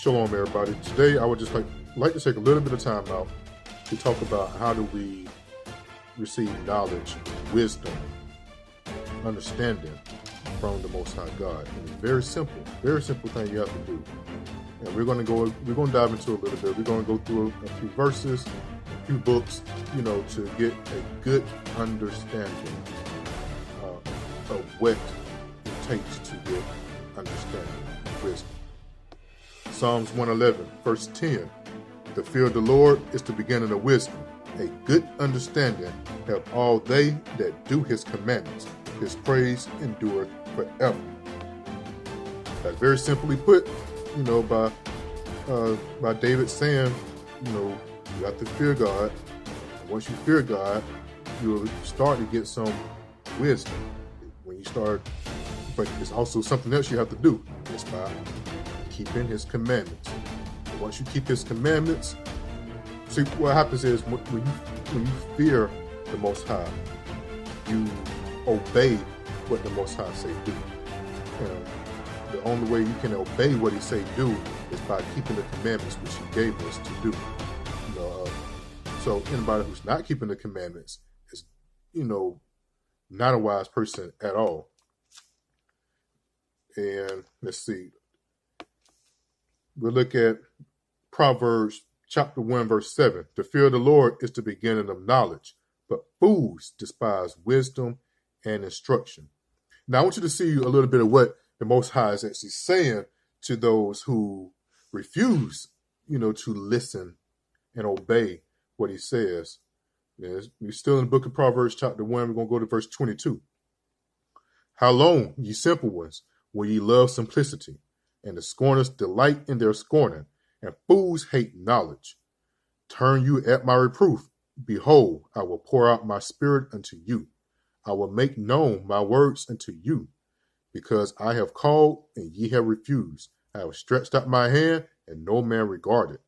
Shalom, everybody. Today, I would just like to take a little bit of time out to talk about how do we receive knowledge, wisdom, understanding from the Most High God. And it's very simple thing you have to do. And we're going to dive into a little bit. We're going to go through a few verses, a few books, to get a good understanding of what it takes to get understanding and wisdom. Psalms 111, verse 10. The fear of the Lord is the beginning of wisdom. A good understanding have all they that do his commandments. His praise endureth forever. That's very simply put, by David saying, you have to fear God. And once you fear God, you'll start to get some wisdom. When you start, but it's also something else you have to do. It's by keeping his commandments. And once you keep his commandments, see what happens is when you fear the Most High, you obey what the Most High say do. And the only way you can obey what he say do is by keeping the commandments which he gave us to do. So anybody who's not keeping the commandments is, not a wise person at all. And let's see. We'll look at Proverbs chapter 1, verse 7. The fear of the Lord is the beginning of knowledge, but fools despise wisdom and instruction. Now, I want you to see a little bit of what the Most High is actually saying to those who refuse, to listen and obey what he says. We're still in the book of Proverbs chapter 1. We're going to go to verse 22. How long, ye simple ones, will ye love simplicity? And the scorners delight in their scorning, and fools hate knowledge. Turn you at my reproof. Behold, I will pour out my spirit unto you. I will make known my words unto you, because I have called and ye have refused. I have stretched out my hand, and no man regarded.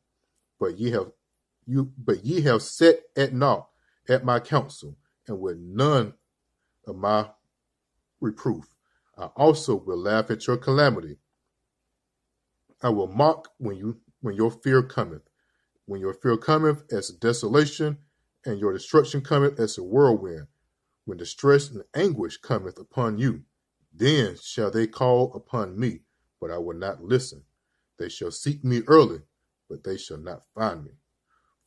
But ye have set at naught at my counsel, and with none of my reproof. I also will laugh at your calamity. I will mock when your fear cometh. When your fear cometh as a desolation, and your destruction cometh as a whirlwind. When distress and anguish cometh upon you, then shall they call upon me, but I will not listen. They shall seek me early, but they shall not find me.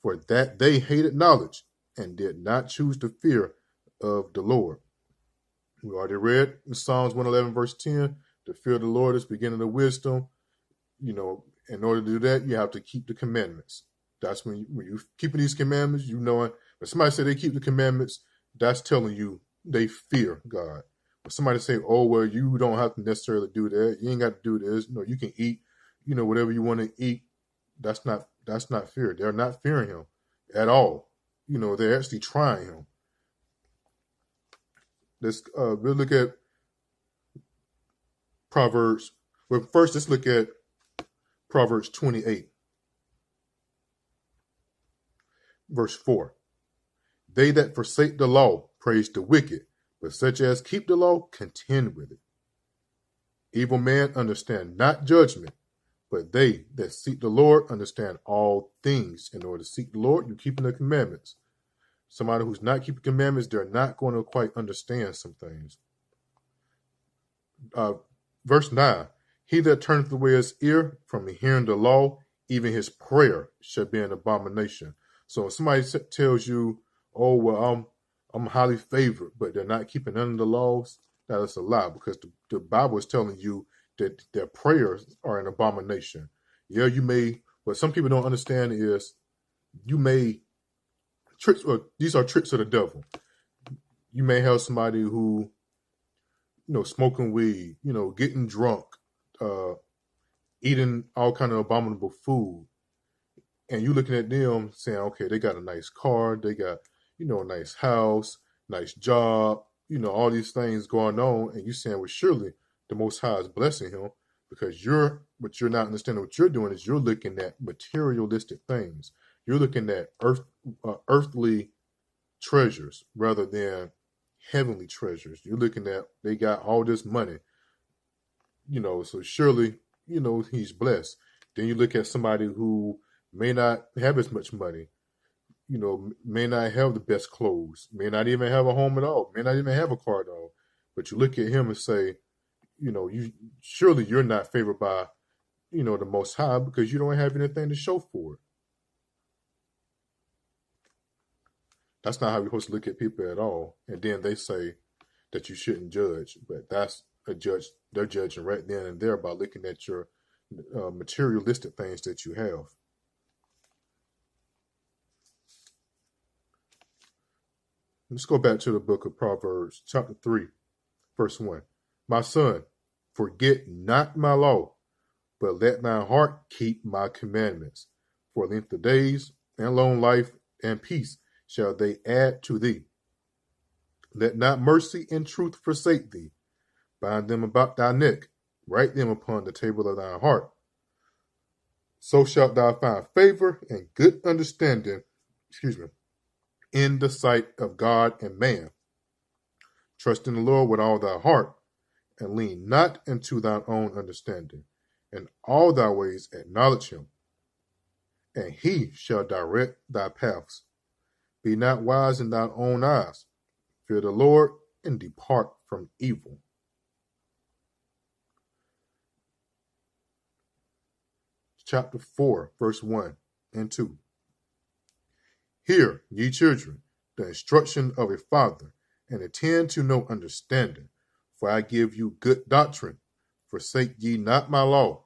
For that they hated knowledge, and did not choose the fear of the Lord. We already read in Psalms 111, verse 10, the fear of the Lord is beginning of wisdom. In order to do that, you have to keep the commandments. That's when you keeping these commandments, when somebody say they keep the commandments, that's telling you they fear God. When somebody say, oh, well, you don't have to necessarily do that. You ain't got to do this. You can eat, whatever you want to eat. That's not fear. They're not fearing him at all. They're actually trying him. We'll look at Proverbs. Well, first, let's look at Proverbs 28, verse 4. They that forsake the law praise the wicked, but such as keep the law contend with it. Evil men understand not judgment, but they that seek the Lord understand all things. In order to seek the Lord, you're keeping the commandments. Somebody who's not keeping commandments, they're not going to quite understand some things. Verse 9. He that turneth away his ear from hearing the law, even his prayer shall be an abomination. So if somebody tells you, oh, well, I'm highly favored, but they're not keeping none of the laws, that is a lie, because the Bible is telling you that their prayers are an abomination. Yeah, you may, what some people don't understand is you may tricks, or these are tricks of the devil. You may have somebody who, smoking weed, getting drunk, eating all kind of abominable food, and you looking at them saying, okay, they got a nice car, they got, a nice house, nice job, all these things going on, and you saying, well, surely the Most High is blessing him, because you're not understanding what you're doing is you're looking at materialistic things. You're looking at earthly treasures rather than heavenly treasures. You're looking at, they got all this money, so surely, he's blessed. Then you look at somebody who may not have as much money, may not have the best clothes, may not even have a home at all, may not even have a car at all. But you look at him and say, you surely you're not favored by, the Most High because you don't have anything to show for it. That's not how we're supposed to look at people at all. And then they say that you shouldn't judge, but that's a judge. They're judging right then and there by looking at your materialistic things that you have. Let's go back to the book of Proverbs, chapter 3, verse 1. My son, forget not my law, but let thy heart keep my commandments. For length of days and long life and peace shall they add to thee. Let not mercy and truth forsake thee. Bind them about thy neck, write them upon the table of thy heart. So shalt thou find favor and good understanding, in the sight of God and man. Trust in the Lord with all thy heart, and lean not into thine own understanding. In all thy ways acknowledge him, and he shall direct thy paths. Be not wise in thine own eyes. Fear the Lord and depart from evil. Chapter 4, verse 1 and 2. Hear, ye children, the instruction of a father, and attend to no understanding. For I give you good doctrine. Forsake ye not my law.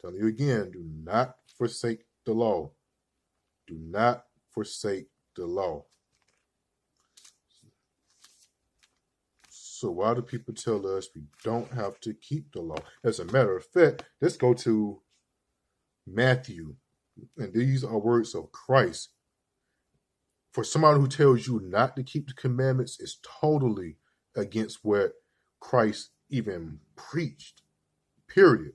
Tell you again, do not forsake the law. Do not forsake the law. So why do people tell us we don't have to keep the law? As a matter of fact, let's go to Matthew. And these are words of Christ. For somebody who tells you not to keep the commandments is totally against what Christ even preached. Period.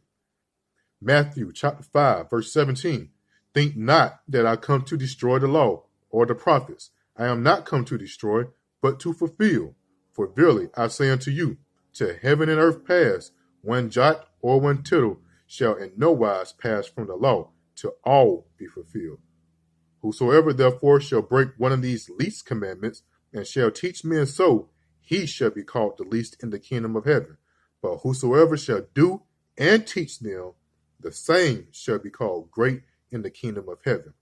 Matthew chapter 5, verse 17. Think not that I come to destroy the law or the prophets. I am not come to destroy, but to fulfill. For verily I say unto you, till heaven and earth pass, one jot or one tittle shall in no wise pass from the law, till all be fulfilled. Whosoever therefore shall break one of these least commandments, and shall teach men so, he shall be called the least in the kingdom of heaven. But whosoever shall do and teach them, the same shall be called great in the kingdom of heaven.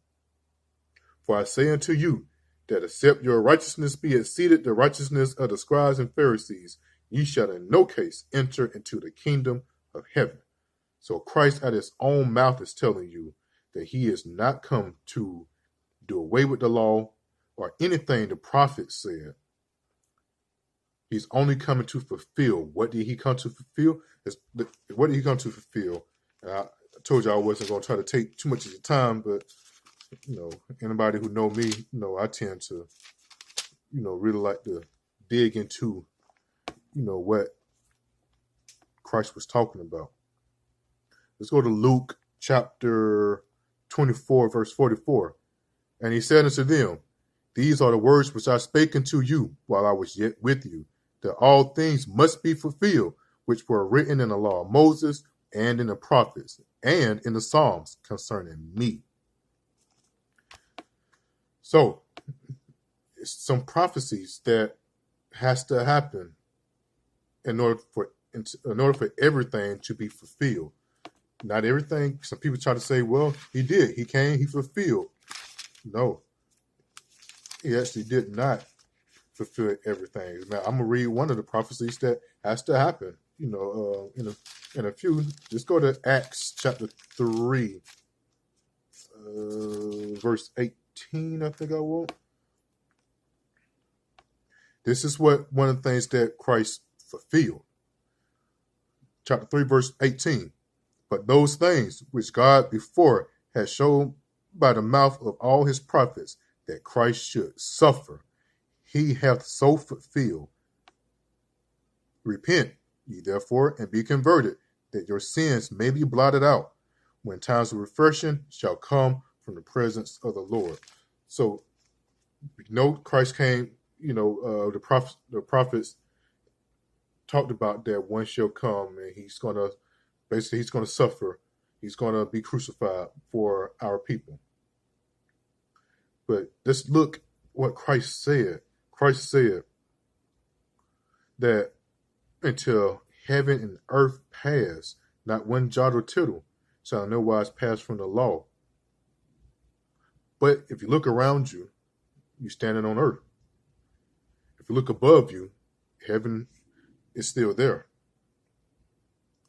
For I say unto you, that except your righteousness be exceeded the righteousness of the scribes and Pharisees, ye shall in no case enter into the kingdom of heaven. So Christ at his own mouth is telling you that he is not come to do away with the law or anything the prophets said. He's only coming to fulfill. What did he come to fulfill? What did he come to fulfill? And I told you I wasn't going to try to take too much of your time, but anybody who know me, I tend to, really like to dig into, what Christ was talking about. Let's go to Luke chapter 24, verse 44. And he said unto them, these are the words which I spake unto you while I was yet with you, that all things must be fulfilled, which were written in the law of Moses and in the prophets and in the Psalms concerning me. So, some prophecies that has to happen in order for everything to be fulfilled. Not everything. Some people try to say, well, he did. He came, he fulfilled. No, he actually did not fulfill everything. Now, I'm going to read one of the prophecies that has to happen, in a few. Just go to Acts chapter 3, verse 18, I think I will. This is one of the things that Christ fulfilled. Chapter 3, verse 18. But those things which God before had shown by the mouth of all his prophets that Christ should suffer, he hath so fulfilled. Repent ye therefore and be converted, that your sins may be blotted out, when times of refreshing shall come from the presence of the Lord. So, Christ came, the prophets talked about that one shall come and he's going to suffer. He's going to be crucified for our people. But let's look what Christ said. Christ said that until heaven and earth pass, not one jot or tittle shall no wise pass from the law. But if you look around you, you're standing on earth. If you look above you, heaven is still there.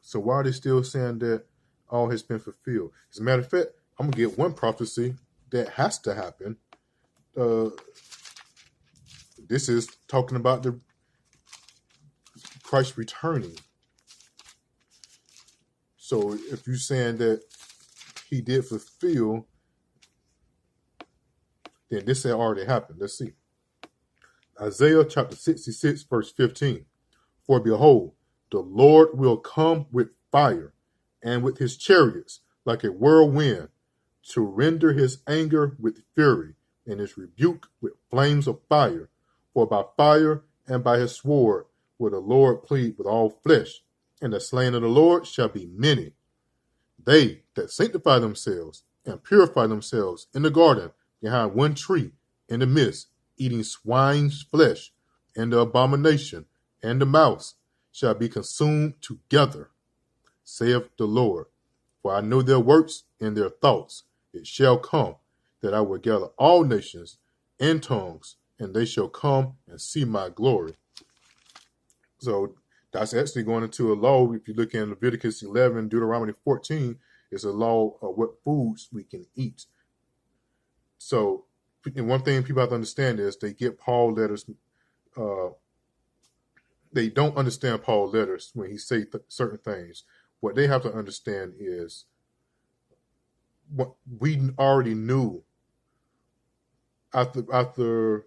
So why are they still saying that all has been fulfilled? As a matter of fact, I'm going to get one prophecy that has to happen. This is talking about the Christ returning. So if you're saying that he did fulfill, then this had already happened. Let's see. Isaiah chapter 66, verse 15. For behold, the Lord will come with fire and with his chariots like a whirlwind to render his anger with fury and his rebuke with flames of fire. For by fire and by his sword will the Lord plead with all flesh, and the slain of the Lord shall be many. They that sanctify themselves and purify themselves in the garden behind one tree in the midst, eating swine's flesh, and the abomination and the mouse shall be consumed together, saith the Lord. For I know their works and their thoughts. It shall come that I will gather all nations and tongues, and they shall come and see my glory. So that's actually going into a law. If you look in Leviticus 11, Deuteronomy 14, it's a law of what foods we can eat. So, and one thing people have to understand is they get Paul letters. They don't understand Paul letters when he say certain things. What they have to understand is what we already knew after the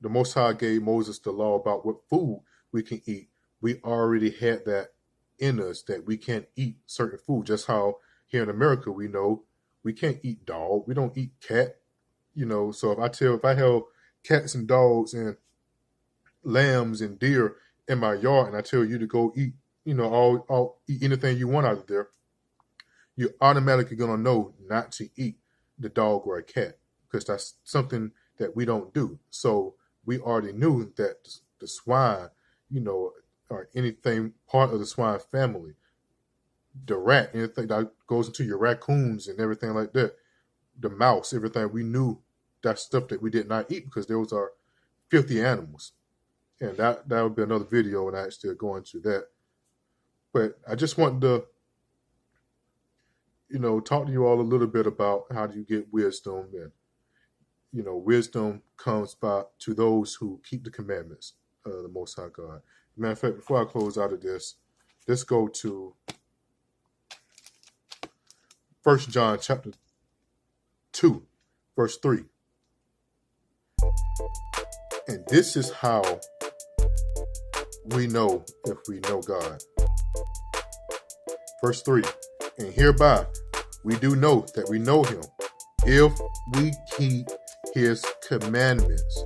Most High gave Moses the law about what food we can eat. We already had that in us that we can't eat certain food. Just how here in America we know we can't eat dog. We don't eat cat. So if I have cats and dogs and lambs and deer in my yard, and I tell you to go eat, I'll eat anything you want out of there, you're automatically gonna know not to eat the dog or a cat because that's something that we don't do. So we already knew that the swine, or anything part of the swine family, the rat, anything that goes into your raccoons and everything like that, the mouse, everything, we knew that stuff that we did not eat because those are filthy animals. And that would be another video, and I still go into that. But I just wanted to, talk to you all a little bit about how do you get wisdom. And, wisdom comes to those who keep the commandments of the Most High God. Matter of fact, before I close out of this, let's go to 1 John chapter 2, verse 3. And this is how we know if we know God. Verse 3. And hereby we do know that we know him, if we keep his commandments.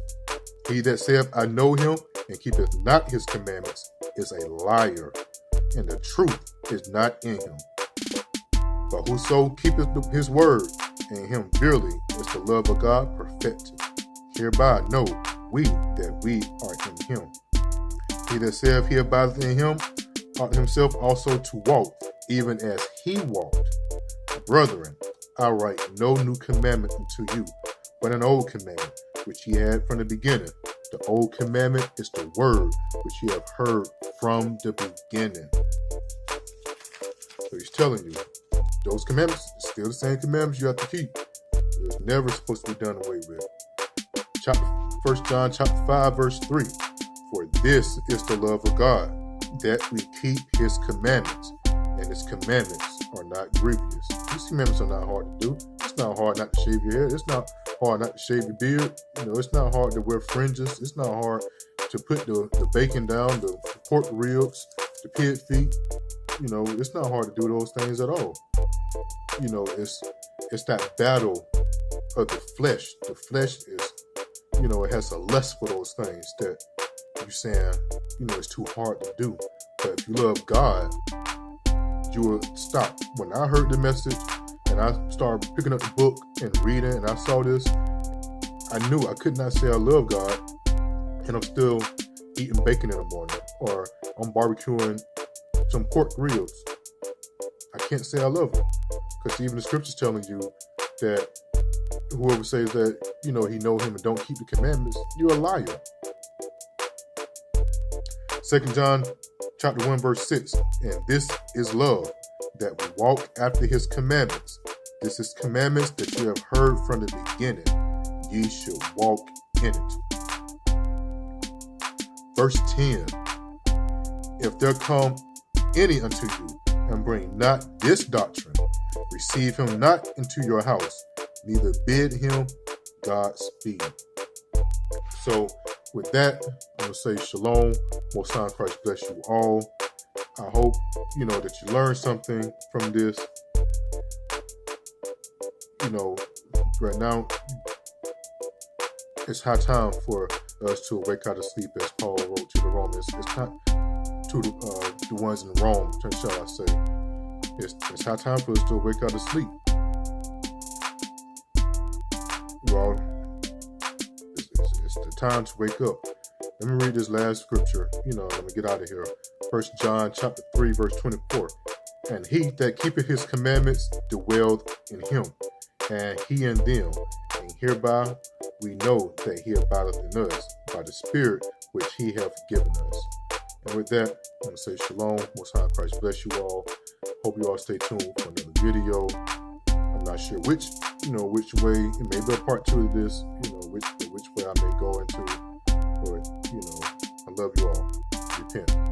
He that saith, I know him, and keepeth not his commandments, is a liar, and the truth is not in him. But whoso keepeth his word, in him verily is the love of God perfected. Hereby know we that we are in him. He that saith he abideth in him ought himself also to walk, even as he walked. Brethren, I write no new commandment unto you, but an old commandment, which ye had from the beginning. The old commandment is the word which ye have heard from the beginning. So he's telling you, those commandments, still the same commandments you have to keep. It's never supposed to be done away with. 1 John chapter 5, verse 3. For this is the love of God, that we keep his commandments, and his commandments are not grievous. These commandments are not hard to do. It's not hard not to shave your head. It's not hard not to shave your beard. It's not hard to wear fringes. It's not hard to put the bacon down, the pork ribs, the pig feet. It's not hard to do those things at all. It's that battle of the flesh. The flesh is, it has a lust for those things that you're saying, it's too hard to do. But if you love God, you would stop. When I heard the message and I started picking up the book and reading and I saw this, I knew I could not say I love God and I'm still eating bacon in the morning, or I'm barbecuing some pork ribs. I can't say I love him, because even the scripture's telling you that whoever says that, he know him and don't keep the commandments, you're a liar. 2 John chapter 1 verse 6, and this is love, that we walk after his commandments. This is commandments that you have heard from the beginning. Ye should walk in it. Verse 10, if there come any unto you and bring not this doctrine, receive him not into your house, neither bid him Godspeed. So with that, I'm going to say shalom. Most High Christ bless you all. I hope, that you learned something from this. Right now, it's high time for us to wake out of sleep, as Paul wrote to the Romans. It's time to the ones in Rome, shall I say. It's high time for us to wake out of sleep. Well, it's the time to wake up. Let me read this last scripture. Let me get out of here. 1 John chapter 3, verse 24. And he that keepeth his commandments dwelleth in him, and he in them. And hereby we know that he abideth in us, by the Spirit which he hath given us. And with that, I'm going to say shalom. Most High Christ bless you all. Hope you all stay tuned for another video. I'm not sure which way. It may be a part 2 of this, which way I may go into. But, I love you all. Repent.